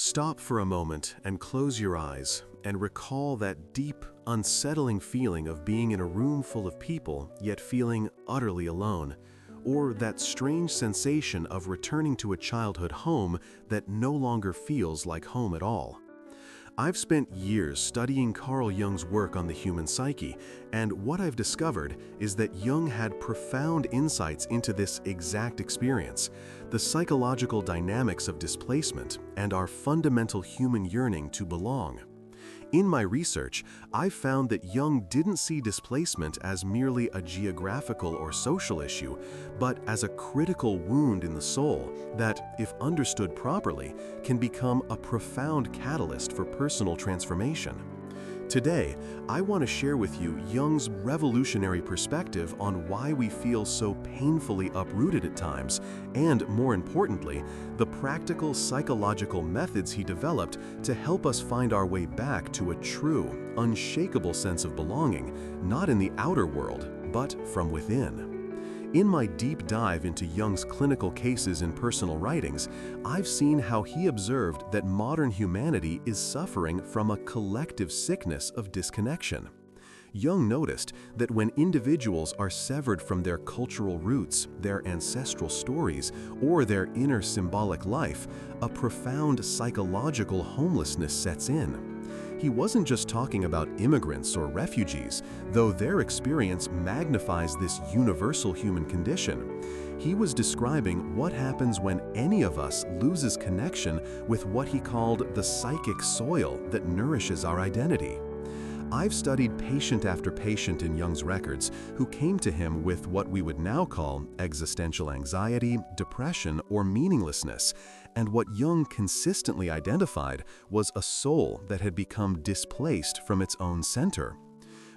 Stop for a moment and close your eyes and recall that deep, unsettling feeling of being in a room full of people yet feeling utterly alone, or that strange sensation of returning to a childhood home that no longer feels like home at all. I've spent years studying Carl Jung's work on the human psyche, and what I've discovered is that Jung had profound insights into this exact experience, the psychological dynamics of displacement and our fundamental human yearning to belong. In my research, I've found that Jung didn't see displacement as merely a geographical or social issue, but as a critical wound in the soul that, if understood properly, can become a profound catalyst for personal transformation. Today, I want to share with you Jung's revolutionary perspective on why we feel so painfully uprooted at times, and more importantly, the practical psychological methods he developed to help us find our way back to a true, unshakable sense of belonging, not in the outer world, but from within. In my deep dive into Jung's clinical cases and personal writings, I've seen how he observed that modern humanity is suffering from a collective sickness of disconnection. Jung noticed that when individuals are severed from their cultural roots, their ancestral stories, or their inner symbolic life, a profound psychological homelessness sets in. He wasn't just talking about immigrants or refugees, though their experience magnifies this universal human condition. He was describing what happens when any of us loses connection with what he called the psychic soil that nourishes our identity. I've studied patient after patient in Jung's records who came to him with what we would now call existential anxiety, depression, or meaninglessness, and what Jung consistently identified was a soul that had become displaced from its own center.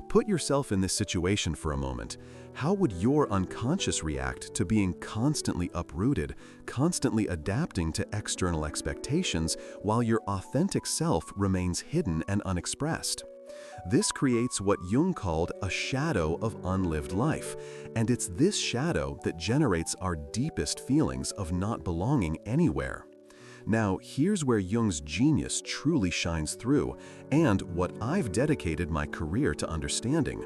Put yourself in this situation for a moment. How would your unconscious react to being constantly uprooted, constantly adapting to external expectations, while your authentic self remains hidden and unexpressed? This creates what Jung called a shadow of unlived life, and it's this shadow that generates our deepest feelings of not belonging anywhere. Now, here's where Jung's genius truly shines through, and what I've dedicated my career to understanding.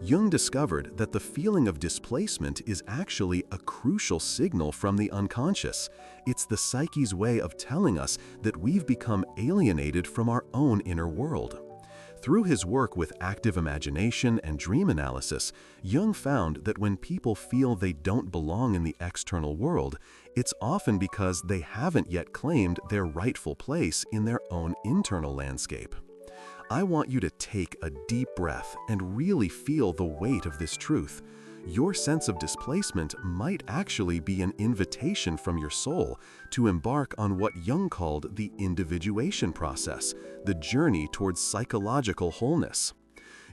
Jung discovered that the feeling of displacement is actually a crucial signal from the unconscious. It's the psyche's way of telling us that we've become alienated from our own inner world. Through his work with active imagination and dream analysis, Jung found that when people feel they don't belong in the external world, it's often because they haven't yet claimed their rightful place in their own internal landscape. I want you to take a deep breath and really feel the weight of this truth. Your sense of displacement might actually be an invitation from your soul to embark on what Jung called the individuation process, the journey towards psychological wholeness.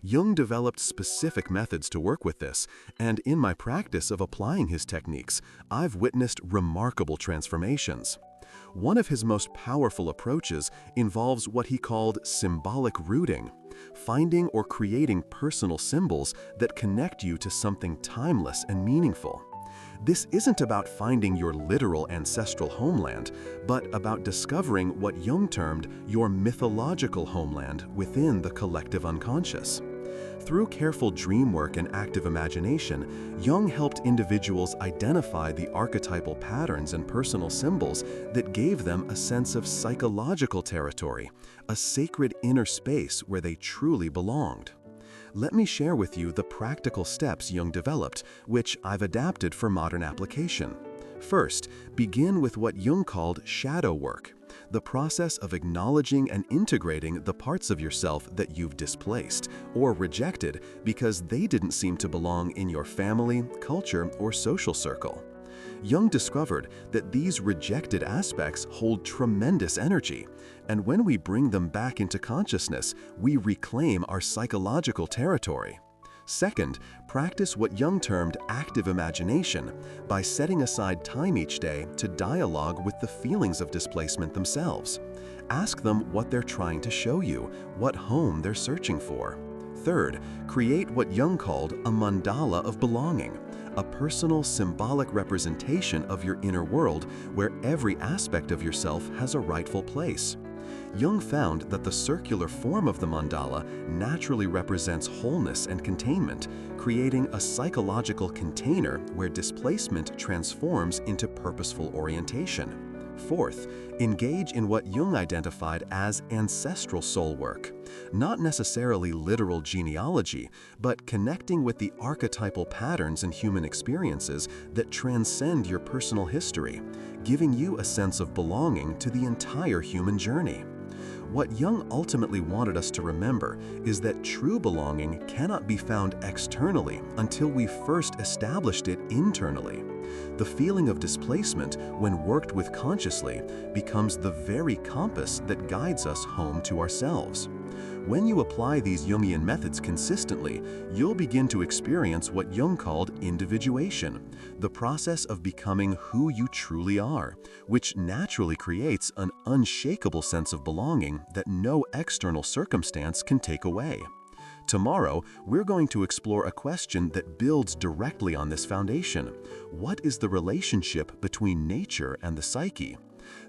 Jung developed specific methods to work with this, and in my practice of applying his techniques, I've witnessed remarkable transformations. One of his most powerful approaches involves what he called symbolic rooting, finding or creating personal symbols that connect you to something timeless and meaningful. This isn't about finding your literal ancestral homeland, but about discovering what Jung termed your mythological homeland within the collective unconscious. Through careful dream work and active imagination, Jung helped individuals identify the archetypal patterns and personal symbols that gave them a sense of psychological territory, a sacred inner space where they truly belonged. Let me share with you the practical steps Jung developed, which I've adapted for modern application. First, begin with what Jung called shadow work, the process of acknowledging and integrating the parts of yourself that you've displaced or rejected because they didn't seem to belong in your family, culture, or social circle. Jung discovered that these rejected aspects hold tremendous energy, and when we bring them back into consciousness, we reclaim our psychological territory. Second, practice what Jung termed active imagination by setting aside time each day to dialogue with the feelings of displacement themselves. Ask them what they're trying to show you, what home they're searching for. Third, create what Jung called a mandala of belonging, a personal symbolic representation of your inner world where every aspect of yourself has a rightful place. Jung found that the circular form of the mandala naturally represents wholeness and containment, creating a psychological container where displacement transforms into purposeful orientation. Fourth, engage in what Jung identified as ancestral soul work. Not necessarily literal genealogy, but connecting with the archetypal patterns in human experiences that transcend your personal history, giving you a sense of belonging to the entire human journey. What Jung ultimately wanted us to remember is that true belonging cannot be found externally until we've first established it internally. The feeling of displacement, when worked with consciously, becomes the very compass that guides us home to ourselves. When you apply these Jungian methods consistently, you'll begin to experience what Jung called individuation, the process of becoming who you truly are, which naturally creates an unshakable sense of belonging that no external circumstance can take away. Tomorrow, we're going to explore a question that builds directly on this foundation. What is the relationship between nature and the psyche?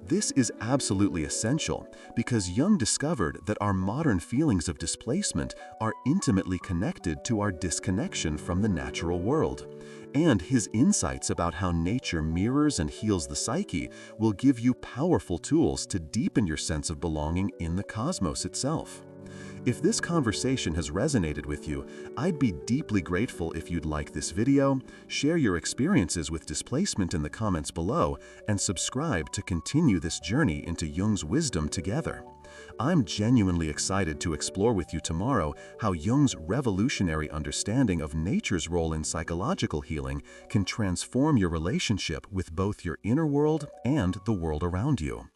This is absolutely essential because Jung discovered that our modern feelings of displacement are intimately connected to our disconnection from the natural world. And his insights about how nature mirrors and heals the psyche will give you powerful tools to deepen your sense of belonging in the cosmos itself. If this conversation has resonated with you, I'd be deeply grateful if you'd like this video, share your experiences with displacement in the comments below, and subscribe to continue this journey into Jung's wisdom together. I'm genuinely excited to explore with you tomorrow how Jung's revolutionary understanding of nature's role in psychological healing can transform your relationship with both your inner world and the world around you.